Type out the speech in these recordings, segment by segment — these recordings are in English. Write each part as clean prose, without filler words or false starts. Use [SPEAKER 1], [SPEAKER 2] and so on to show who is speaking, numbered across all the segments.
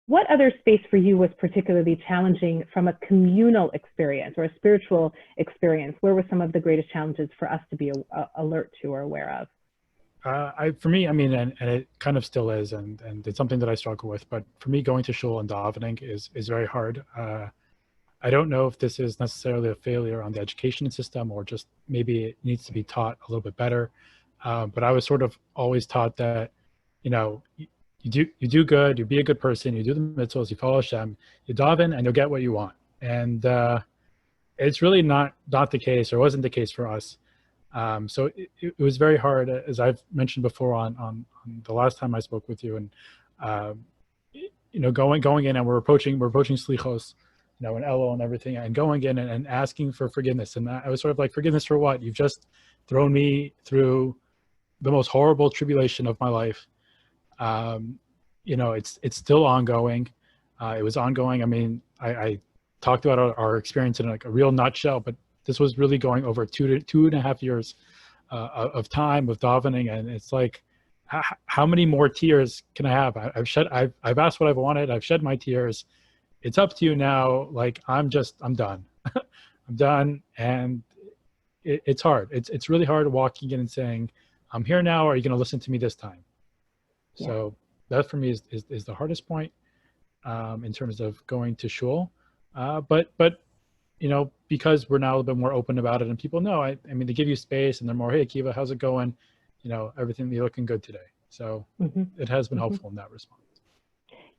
[SPEAKER 1] What other space for you was particularly challenging from a communal experience or a spiritual experience? Where were some of the greatest challenges for us to be alert to or aware of?
[SPEAKER 2] For me, I mean, and it kind of still is, and it's something that I struggle with. But for me, going to shul and davening is very hard. I don't know if this is necessarily a failure on the education system or just maybe it needs to be taught a little bit better. But I was sort of always taught that, you know, you do good, you be a good person, you do the mitzvahs, you follow Hashem, you daven, and you'll get what you want. And it's really not the case, or wasn't the case for us. So it was very hard, as I've mentioned before on the last time I spoke with you, and you know, going in and we're approaching slichos, you know, and Elo and everything, and going in and asking for forgiveness. And I was sort of like, forgiveness for what? You've just thrown me through the most horrible tribulation of my life. You know, it's still ongoing. It was ongoing. I mean, I talked about our experience in like a real nutshell, but this was really going over 2.5 years of time of davening, and it's like, how many more tears can I have? I've asked what I've wanted. I've shed my tears. It's up to you now. Like I'm done. I'm done, and it's hard. It's really hard walking in and saying, I'm here now. Are you going to listen to me this time? Yeah. So that for me is the hardest point in terms of going to shul. But you know, because we're now a little bit more open about it and people know, I mean, they give you space and they're more, hey, Akiva, how's it going? You know, everything, you're looking good today. So it has been helpful in that response.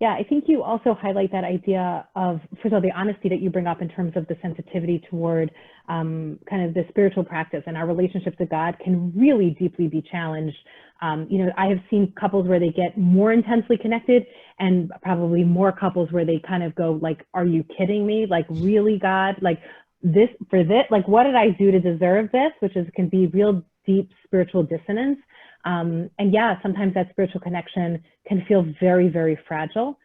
[SPEAKER 1] Yeah, I think you also highlight that idea of, first of all, the honesty that you bring up in terms of the sensitivity toward kind of the spiritual practice, and our relationship to God can really deeply be challenged. You know, I have seen couples where they get more intensely connected, and probably more couples where they kind of go like, are you kidding me? Like, really, God? Like, this, for this, like, what did I do to deserve this? Which can be real deep spiritual dissonance. And yeah, sometimes that spiritual connection can feel very, very fragile.